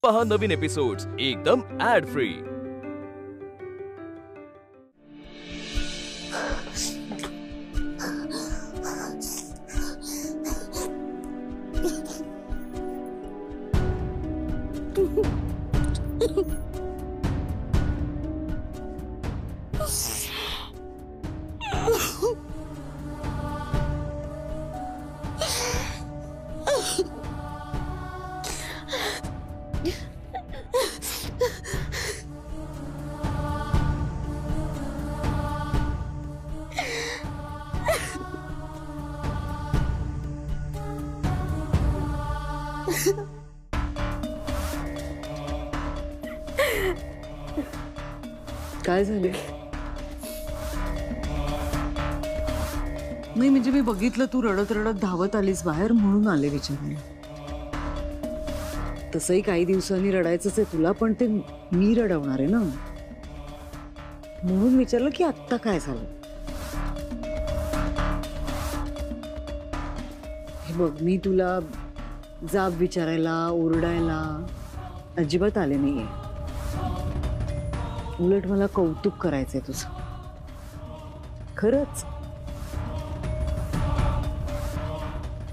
पहा नवीन एपिसोड्स एकदम add free. काय झाले? नाही म्हणजे मी बघितलं तू रडत रडत धावत आलीस बाहेर म्हणून आले विचारायला। तसंही काही दिवसांनी रडायचंच आहे तुला, पण ते मी रडवणार आहे ना म्हणून विचारलं की आत्ता काय झालं। हे बघ मी तुला जाब विचारायला ओरडायला अजिबात आले नाहीये, उलट मला कौतुक करायचंय तुझं खरंच।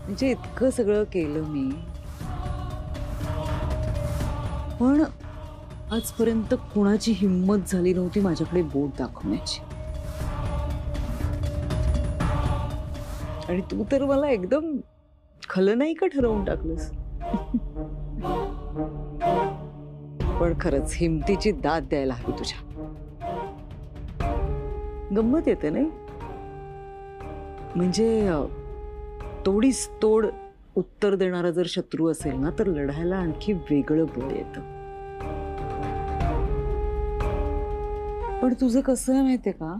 म्हणजे इतकं सगळं केलं मी, पण आजपर्यंत कुणाची हिम्मत झाली नव्हती माझ्याकडे बोट दाखवण्याची, आणि तू तर मला एकदम खलनायिका ठरवून टाकलंस। पण खरंच हिमतीची दाद द्यायला हवी तुझ्या। गंमत येते नाही म्हणजे तोडीस तोड उत्तर देणारा जर शत्रू असेल ना तर लढायला आणखी वेगळं बळ येतं। पण तुझं कसं आहे माहितीये का,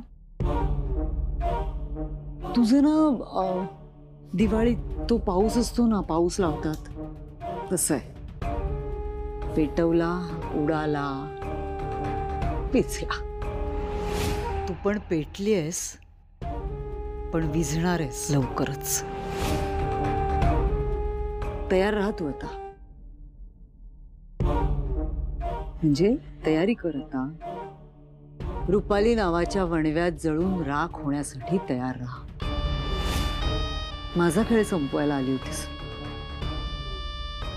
तुझं ना दिवाळीत तो पाऊस असतो ना, पाऊस लावतात तसं आहे, पेटवला उडाला पिचला। तू पण पेटली आहेस पण विझणार आहेस लवकरच। तयार राहा तू आता, म्हणजे तयारी कर आता। रुपाली नावाच्या वणव्यात जळून राख होण्यासाठी तयार राहा। माझा खेळ संपवायला आली होतीस,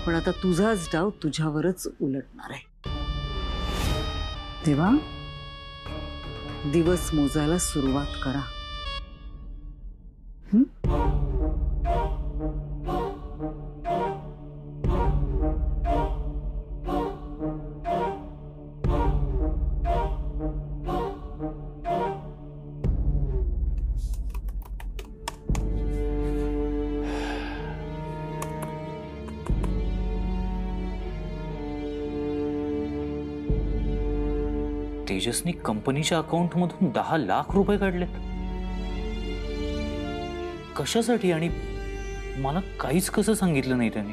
पण आता तुझाच डाव तुझ्यावरच उलटणार आहे। तेव्हा दिवस मोजायला सुरुवात करा। तेजसनी कंपनीच्या अकाउंटमधून 10 लाख रुपये काढलेत। कशासाठी आणि मला काहीच कसं सांगितलं नाही त्यांनी।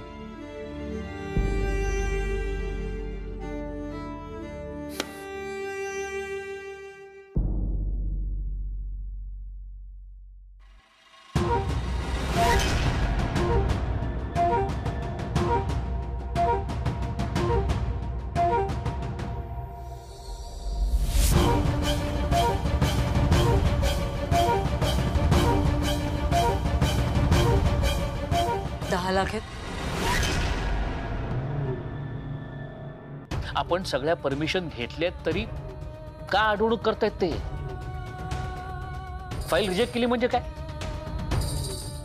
आपण सगळ्या परमिशन घेतल्यात तरी का अडवणूक करतायत ते? फाईल रिजेक्ट केली म्हणजे काय?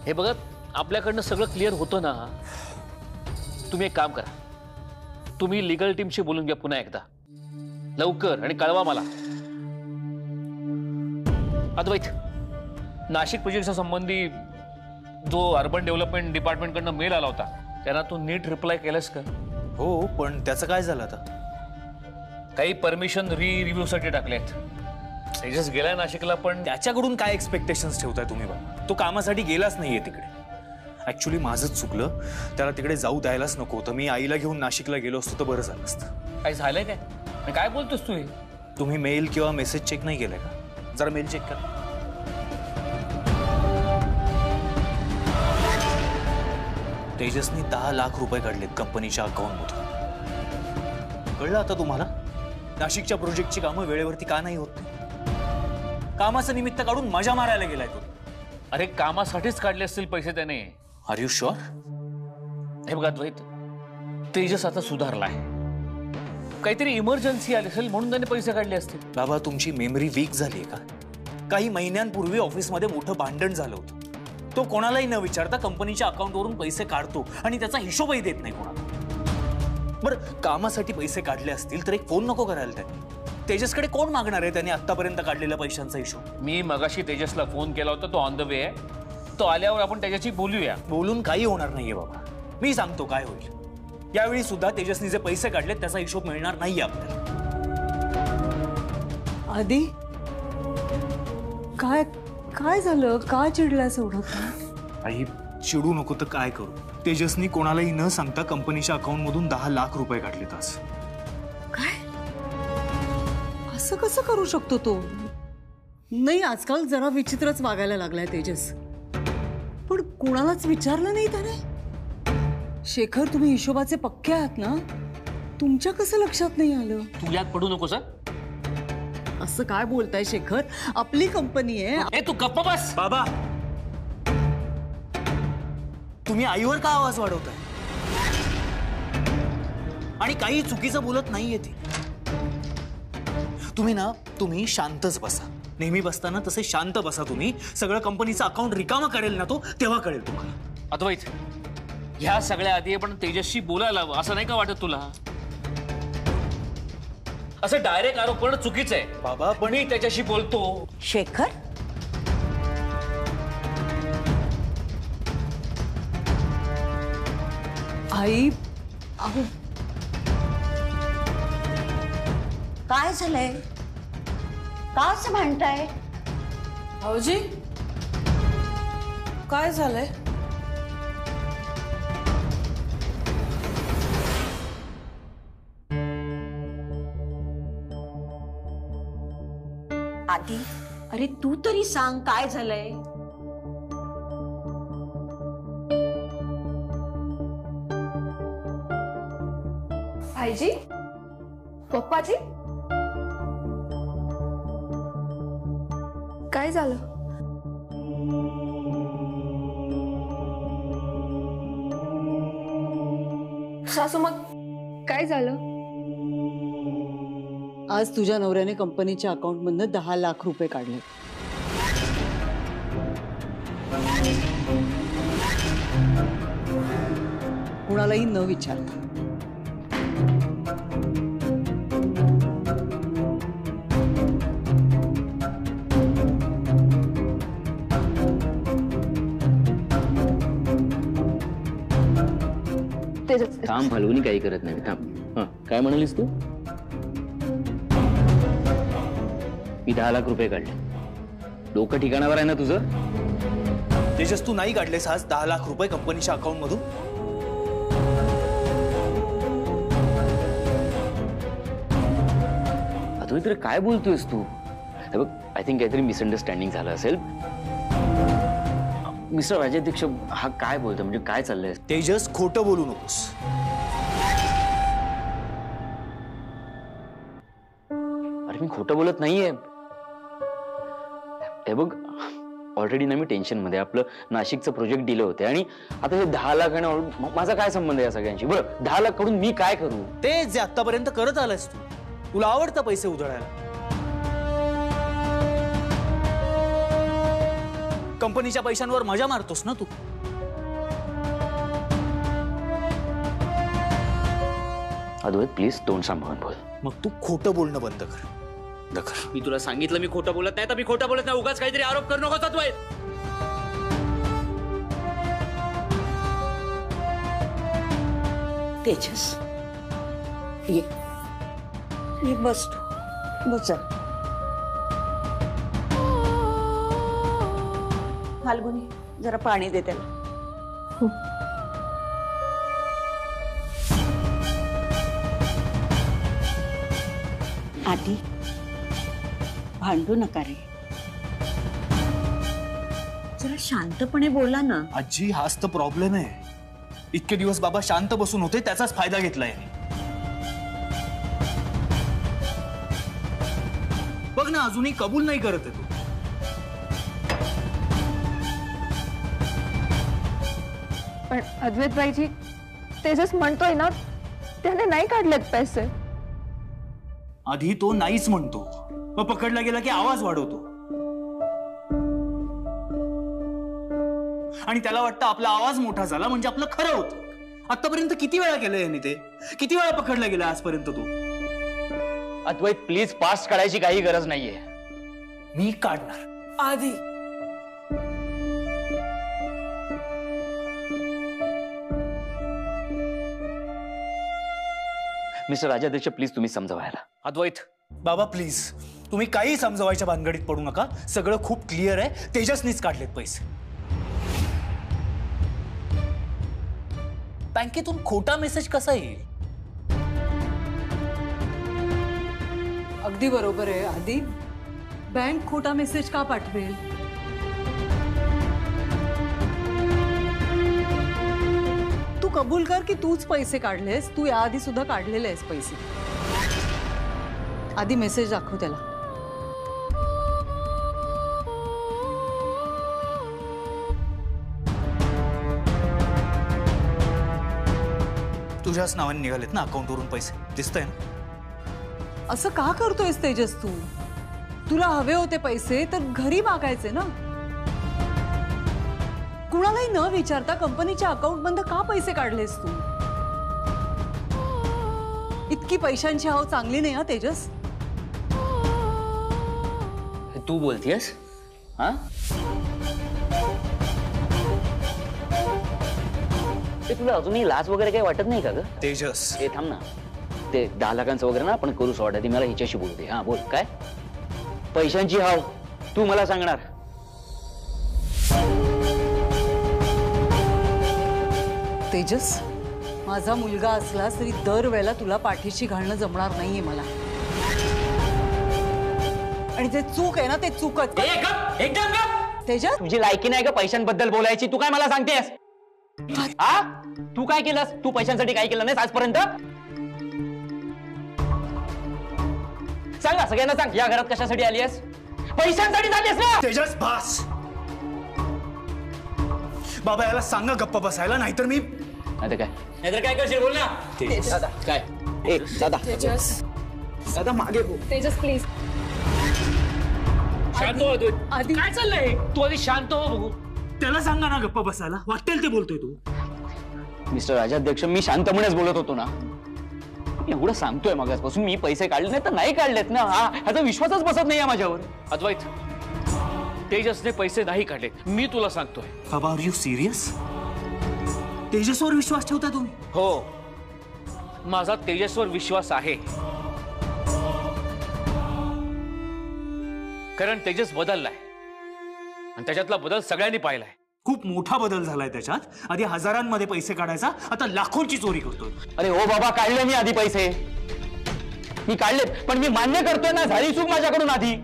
हे बघा आपल्याकडनं सगळं क्लिअर होतं ना। तुम्ही एक काम करा, तुम्ही लीगल टीमशी बोलून घ्या पुन्हा एकदा लवकर आणि कळवा मला। अद्वैत, नाशिक प्रोजेक्टच्या संबंधी जो अर्बन डेव्हलपमेंट डिपार्टमेंट कडनं मेल आला होता त्यांना तू नीट रिप्लाय केलास का? हो, पण त्याचं काय झालं आता? काही परमिशन रिव्ह्यू साठी टाकलेत। तेजस गेलाय नाशिकला, पण त्याच्याकडून काय एक्सपेक्टेशन्स ठेवताय तुम्ही बाबा? तो कामासाठी गेलाच नाहीये तिकडे। ऍक्च्युली माझंच चुकलं, त्याला तिकडे जाऊ द्यायलाच नको होतं। मी आईला घेऊन नाशिकला गेलो असतो तर बरं झालं असतं। काय झालंय काय? काय बोलतोस तू? तुम्ही मेल किंवा मेसेज चेक नाही केलाय का? जरा मेल चेक करा। तेजसनी 10 लाख रुपये काढलेत कंपनीच्या अकाउंटमधून। कळलं आता तुम्हाला? नाशिकच्या प्रोजेक्टची कामं वेळेवरती का नाही होत? कामाचं निमित्त काढून मजा मारायला गेलाय तो. अरे कामासाठीच काढले असतील पैसे त्याने. Are you sure? हे बघा द्वैत, तेजस आता सुधारलाय. काहीतरी इमर्जन्सी आली असेल म्हणून त्याने पैसे काढले असतील. बाबा तुमची मेमरी वीक झालीये का? काही महिन्यांपूर्वी ऑफिसमध्ये मोठं भांडण झालं होतं. तो कोणालाही न विचारता कंपनीच्या अकाउंटवरून पैसे काढतो आणि त्याचा हिशोबही देत नाही कोणाला. बरं कामासाठी पैसे काढले असतील तर एक फोन नको करायला त्यांनी. तेजसकडे कोण मागणार आहे त्याने आतापर्यंत काढलेल्या पैशांचा हिशोब? मी मगाशी तेजसला फोन केला होता, तो ऑन द वे आहे. तो आल्यावर आपण त्याच्याशी बोलूया. बोलून काही होणार नाहीये बाबा. मी सांगतो काय होईल. यावेळी सुद्धा तेजसनी जे पैसे काढले त्याचा हिशोब मिळणार नाहीये आपल्याला. आधी काय काय झालं? का चिडलास एवढं? आई चिडू नको तर काय करू? तेजसनी कोणालाही न सांगता कंपनीच्या अकाउंट मधून 10 लाख रुपये काढलेत आज. काय? असं कसं करू शकतो तो? नाही, आजकाल जरा विचित्रच वागायला लागलाय तेजस. पण कोणालाच विचारलं नाही त्याने? शेखर, तुम्ही हिशोबाचे पक्के आहात ना? तुमच्या कसं लक्षात नाही आलं? तू यात पडू नकोस. असं काय बोलताय शेखर? आपली कंपनी आहे. ए तू गप्प बस. बाबा तुम्ही आईवर का आवाज वाढवताय? आणि काही चुकीचं बोलत नाहीये ती. तुम्ही शांतच बसा. नेहमी बसताना तसे शांत बसा तुम्ही. सगळं कंपनीचं अकाउंट रिकामा करेल ना तो, तेव्हा कळेल तुम्हाला. अद्वैत, ह्या सगळ्या आधी आपण तेजसशी बोलायला हवं, असं नाही का वाटत तुला? असं डायरेक्ट आरोप करणं चुकीचं आहे. बाबा पण मी त्याच्याशी बोलतो. शेखर, आई, अहो काय झालंय? का असं भांडताय? भाऊजी, काय झालंय? आधी अरे तू तरी सांग काय झालंय? भाईजी, पप्पाजी, काय झालं? सासू, मग काय झालं? आज तुझ्या नवऱ्याने कंपनीच्या अकाउंट मधनं 10 लाख रुपये काढले. कुणालाही न विचारता. काम फालगुनी काही करत नाही. थांब, काय म्हणालीस तू? मी 10 लाख रुपये काढले. डोकं ठिकाणावर आहे ना तुझं? तेजस तू नाही काढलेस आज 10 लाख रुपये कंपनीच्या अकाउंट मधून? अद्वैत, काय बोलतोयस तू? हे बघ, आय थिंक काहीतरी मिसअंडरस्टँडिंग झालं असेल. मिस्टर राजाध्यक्ष, हा काय बोलतोय? म्हणजे काय चाललंय? तेजस खोटं बोलू नकोस. अरे मी खोटं बोलत नाहीये. हे बघ, ऑलरेडी ना मी टेन्शन मध्ये. आपलं नाशिकचं प्रोजेक्ट दिलं होते आणि आता हे 10 लाख आणि माझा काय संबंध आहे या सगळ्यांशी? बरं, 10 लाख कडून मी काय करू? ते जे आतापर्यंत करत आलास तू. तुला आवडतं पैसे उधळायला. कंपनीच्या पैशांवर मजा मारतोस ना तू. अद्वैत, प्लीज तोंड सांभाळून बोल. मग तू खोटं बोलणं बंद कर. मी तुला सांगितलं मी खोटं बोलत नाही तर मी खोटं बोलत नाही. उगाच काहीतरी आरोप करू नकोस अद्वैत. तेजस, ये बस तू. बस जा. फाल्गुनी, जरा पाणी दे त्याला. आधी भांडू नका रे. जरा शांतपणे बोला ना. आजी, हाच तर प्रॉब्लेम आहे. इतके दिवस बाबा शांत बसून होते, त्याचाच फायदा घेतलाय. बघ ना, अजूनही कबूल नाही करत आहे तू. पण अद्वैत भाईजी तेजस म्हणतोय ना त्याने नाही काढलेत पैसे. आधी तो नाहीच म्हणतो, मग पकडला गेला की आवाज वाढवतो आणि त्याला वाटतं आपला आवाज मोठा झाला म्हणजे आपलं खरं होतं. आतापर्यंत किती वेळा केलं याने ते? किती वेळा पकडला गेला आजपर्यंत तू? अद्वैत प्लीज पास्ट काढायची काही गरज नाहीये. मी काढणार आधी. मिस्टर राजाध्यक्ष प्लीज तुम्ही समजावायला. अद्वैत, बाबा प्लीज, तुम्ही काही समजवायच्या भानगडीत पडू नका. सगळं खूप क्लिअर आहे. तेजसनीच काढलेत पैसे. बँकेतून खोटा मेसेज कसा येईल? अगदी बरोबर आहे आधी. बँक खोटा मेसेज का पाठवेल? तू कबूल कर की तूच पैसे काढलेस. तू याआधी सुद्धा काढलेले आहेस पैसे. आधी मेसेज दाखव त्याला. तुझ्याच नावाने निघालेत ना अकाउंटवरून पैसे, दिसतंय ना? असं का करतोयस तेजस तू? तुला हवे होते पैसे तर घरी मागायचे ना. कुणालाही न विचारता कंपनीच्या अकाउंट बंद का पैसे काढलेस तू? इतकी पैशांची हाव चांगली नाही हा तेजस. तू बोलतेस? हा, ते तुला अजूनही लाज वगैरे काही वाटत नाही का ग? तेजस, हे थांब ना, ते 10 लाखांचं वगैरे ना आपण करू सॉर्ट. आधी मला हिच्याशी बोलू दे. हा बोल, काय पैशांची हाव तू मला सांगणार? तेजस, माझा मुलगा असला तरी दरवेळेला तुला पाठीशी घालणं जमणार नाहीये मला. आणि जे चूक आहे ना ते चूकच. एकदम तेजस, तुझी लायकी नाही का पैशांबद्दल बोलायची? तू काय मला सांगतेस? हा, तू काय केलंस? तू पैशांसाठी काय केलं नाहीस आजपर्यंत? सांग ना, सगळ्यांना सांग. या घरात कशासाठी आली आहेस? पैशांसाठी आलीस ना? तेजस बास. बाबा याला सांगा गप्पा बसायला, नाहीतर मी नाहीतर काय करशील? बोल ना. दादा काय? ए दादा, दादा मागे हो. तेजस प्लीज. शांत हो अद्वैत. आधी काय चाललंय? तू आधी शांत हो बघू. त्याला सांगा ना गप्पा बसायला. वाटेल ते बोलतोय तू. मिस्टर राजाध्यक्ष, मी शांतपणेच बोलत होतो ना. एवढं सांगतोय मगाचपासून. मी पैसे काढले नाही तर नाही काढलेत ना. हा, ह्याचा विश्वासच बसत नाहीये माझ्यावर. अद्वैत, तेजसने पैसे नाही काढले. मी तुला सांगतोय. बाबा आर यू सिरियस? तेजसवर विश्वास ठेवता तुम्ही? हो, माझा तेजसवर विश्वास आहे. कारण तेजस बदललाय आणि त्याच्यातला बदल सगळ्यांनी पाहिलाय. खूप मोठा बदल झालाय त्याच्यात. आधी हजारांमध्ये पैसे काढायचा, आता लाखोंची चोरी करतोय. अरे हो बाबा, काढले मी आधी पैसे. मी काढलेत, पण मी मान्य करतोय ना, झाली चूक माझ्याकडून आधी.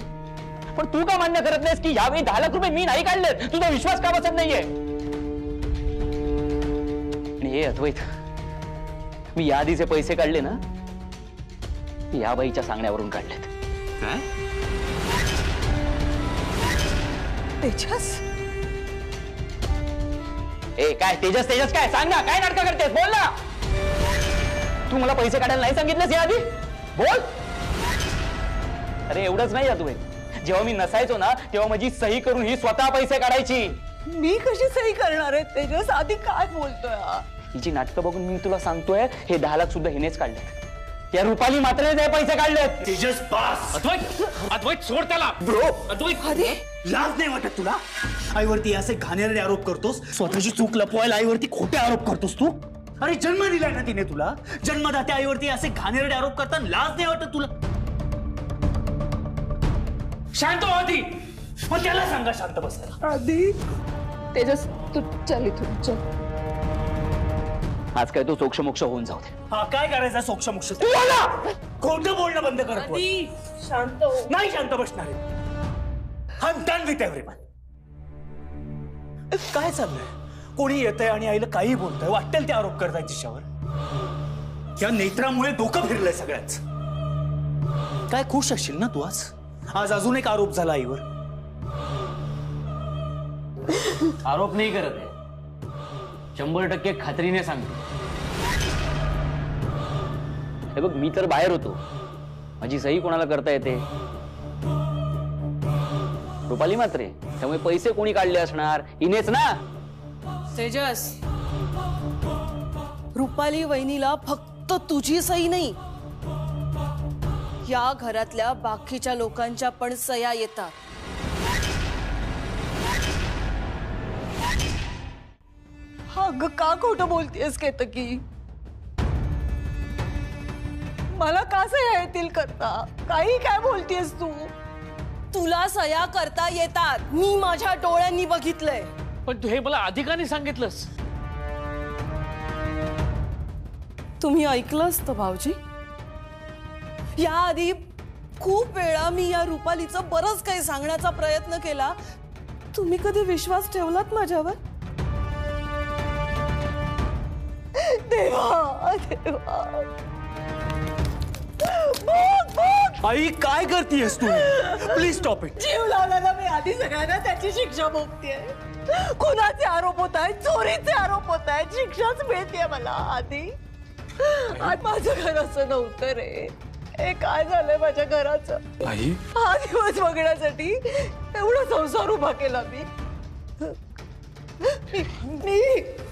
पण तू का मान्य करत नाहीस की यावेळी 10 लाख रुपये मी नाही काढलेत? तुझा विश्वास का बसत नाहीये? आणि हे अद्वैत, मी या आधीचे पैसे काढले ना, या बाईच्या सांगण्यावरून काढलेत. काय? तेजस, ए काय तेजस, तेजस काय? सांग ना, काय नाटक करतेस? बोल ना. तू मला पैसे काढायला नाही सांगितलंस या आधी? बोल. अरे एवढंच नाही अद्वैत, जेव्हा मी नसायचो ना तेव्हा माझी सही करून ही स्वतः पैसे काढायची. मी कशी सही करणार आहे तेजस? आधी काय बोलतोय हा? हिची नाटकं बघून मी तुला सांगतोय, हे 10 लाख सुद्धा हिनेच काढले. त्या रुपाली मात्र हे पैसे काढलेत. तेजस बास. अद्वैत, अद्वैत सोड त्याला. ब्रो, अद्वैत, अरे लाज नाही वाटत तुला? आईवरती असे घाणेरडे आरोप करतोस. स्वतःची चूक लपवायला आईवरती खोटे आरोप करतोस तू. अरे जन्म दिलाय ना तिने तुला. जन्मदात्या आईवरती असे घाणेरडे आरोप करताना लाज नाही वाटत तुला? शांत हो आधी. मग त्याला सांगा शांत बसायला. आधी तेजस तू चल इथून चल. आज काय तो सोक्षमोक्ष होऊन जाऊ दे. हा काय करायचा सोक्षमोक्ष? तू आला. खोटं बोलणं बंद कर. शांत हो. नाही शांत बसणार आहे. I'm done with everyone. काय चाललंय? कोणी येतंय आणि आईला काही बोलतंय, वाटेल ते आरोप करताय तिच्यावर. या नेत्रामुळे डोकं फिरलंय सगळ्याच. काय खुश असशील ना तू आज? आज अजून एक आरोप झाला आईवर. आरोप नाही करत आहे, 100% खात्रीने सांगतो. हे बघ, मी तर बाहेर होतो, माझी सही कोणाला करता येते? रुपाली मात्रे. त्यामुळे पैसे कोणी काढले असणार? हिनेच ना. तेजस, रुपाली वहिनीला फक्त तुझी सही नाही, या घरातल्या बाकीच्या लोकांच्या पण सह्या येतात. अगं का खोटं बोलतेस केतकी? मला का सह्या येतील करता? काही काय बोलतेस तू? तुला सह्या करता येतात, मी माझ्या डोळ्यांनी बघितलंय. पण तू हे मला अधिकाने सांगितलंस. तुम्ही ऐकलं असतं भाऊजी? याआधी खूप वेळा मी या रुपालीचं बरंच काही सांगण्याचा प्रयत्न केला, तुम्ही कधी विश्वास ठेवलात माझ्यावर? देवा देवा, आई काय करतेस तू? Please stop it. जीव लावलेला मी आधी सगळ्यांना त्याची शिक्षा भोगतेय. खुनाचे आरोप होत आहेत, चोरीचे आरोप होत आहेत, शिक्षाच मिळतेय मला आधी. आज माझं घर असं नव्हतं रे. हे काय झालंय माझ्या घराचं? आई, हा दिवस बघण्यासाठी एवढा संसार उभा केला मी. मी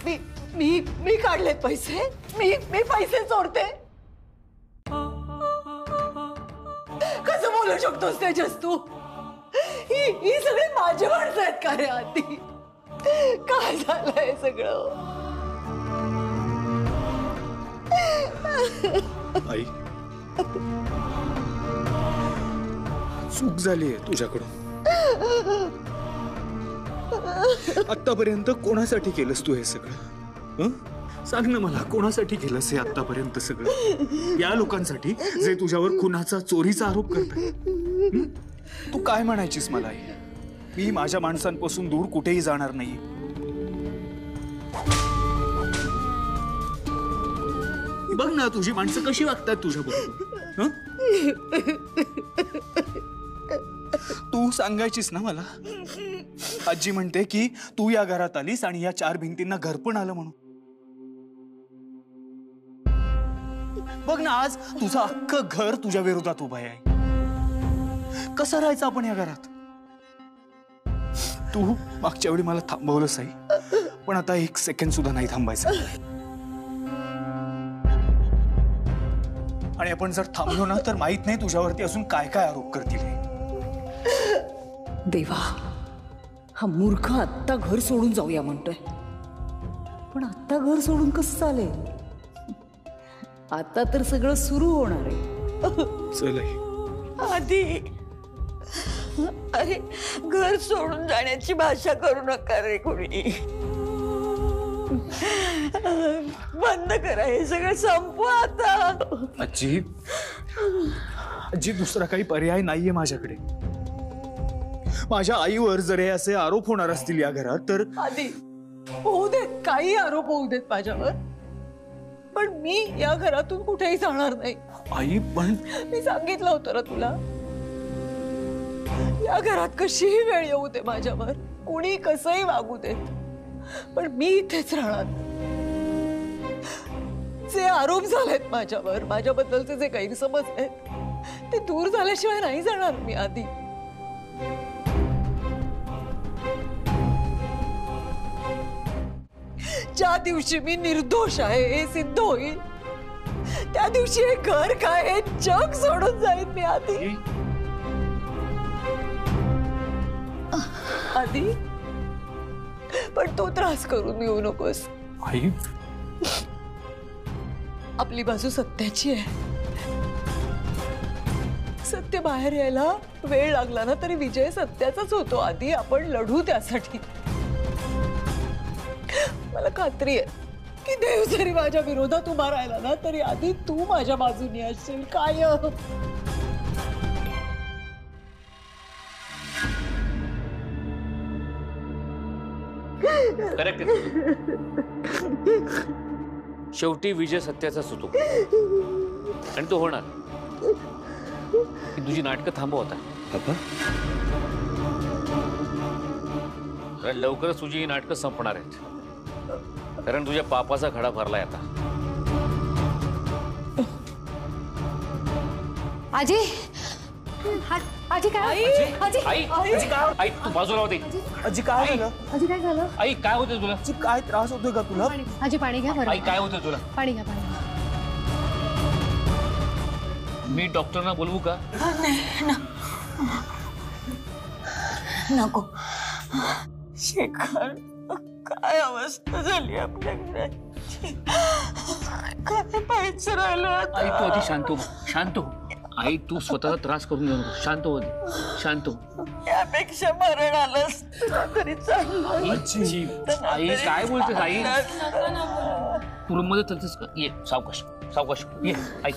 मी मी मी काढलेत पैसे. मी पैसे चोरते? कसं बोलू शकतोस तेजस तू? ही सगळी माझी माणसं आहेत का रे आधी? काय झालंय सगळं? आई, चूक झाली आहे तुझ्याकडून. आतापर्यंत कोणासाठी केलंस तू हे सगळं? हं? सांग ना मला, कोणासाठी केलंस हे आतापर्यंत सगळं? या लोकांसाठी जे तुझ्यावर खुनाचा, चोरीचा आरोप करतात. तू काय म्हणायचीस मला आई? मी माझ्या माणसांपासून दूर कुठेही जाणार नाही. बघ ना तुझी माणसं कशी वागतात तुझ्याबरोबर. तू सांगायचीस ना मला. आजी म्हणते की तू या घरात आलीस आणि या 4 भिंतींना घर पण आलं म्हणून. बघ ना, आज तुझं अख्खं घर तुझ्या विरोधात उभं आहे. कसं राहायचं आपण या घरात? तू मागच्या वेळी मला थांबवलंस आई, पण आता 1 सेकंड सुद्धा नाही थांबायचं. आणि आपण जर थांबलो ना तर माहित नाही तुझ्यावरती अजून काय काय आरोप करतील. देवा, हा मूर्ख आत्ता घर सोडून जाऊया म्हणतोय, पण आत्ता घर सोडून कसं चालेल? आता तर सगळं सुरू होणार आहे. चल आई. आधी अरे, घर सोडून जाण्याची भाषा करू नका रे कोणी. बंद करा हे सगळं, संपवा आता. आजी, आजी, दुसरा काही पर्याय नाहीये माझ्याकडे. माझ्या आईवर जर हे असे आरोप होणार असतील या घरात तर आधी होऊ देत, काही आरोप होऊ देत माझ्यावर, पण मी या घरातून कुठेही जाणार नाही. आई, पण मी सांगितलं होतं ना तुला, या घरात कशीही वेळ येऊ दे माझ्यावर, कुणी कसंही वागू देत, पण मी इथेच राहणार. जे आरोप झालेत माझ्यावर, माझ्याबद्दलचे जे गैरसमज आहेत, ते दूर झाल्याशिवाय नाही जाणार मी आधी. ज्या दिवशी मी निर्दोष आहे हे सिद्ध होईल, त्या दिवशी हे घर काय, हे जग सोडून जाईल मी आधी. आधी पण तो त्रास करून येऊ नकोस. आई, आपली बाजू सत्याची आहे. सत्य बाहेर यायला वेळ लागला ना तरी विजय सत्याचाच होतो. आधी आपण लढू त्यासाठी. मला खात्री आहे की देव जरी माझ्या विरोधात उभा राहिला ना तरी आधी तू माझ्या बाजूने असशील कायम. करेक्ट. शेवटी विजय सत्याचाच होतो आणि तो होणार. की तुझी नाटकं थांबव आता. कारण लवकरच तुझी ही नाटकं संपणार आहेत. कारण तुझ्या पापाचा खडा भरलाय आता. आजी आजी काय आजी आई आई तू बाजूला होती. आजी काय झालं? आजी काय झालं? आई काय होते तुला? आजी काय त्रास होतोय का तुला? आजी पाणी घ्या बरं. आई काय होते तुला? पाणी घ्या पाणी. मी डॉक्टरना बोलवू का? नको. शेखर, काय अवस्था झाली आपल्या घराची. काय पाहायचं राहिलं आता? आई तू आधी शांत हो. शांत हो. आई तू स्वतःचा त्रास करून घेऊ नको. शांत हो. शांत हो. यापेक्षा मरण आलं असतं तरी चांगलं. आई काय बोलतेस आई? तू रूम मध्ये चलतेस का? ये सावकाश सावकाश ये. आई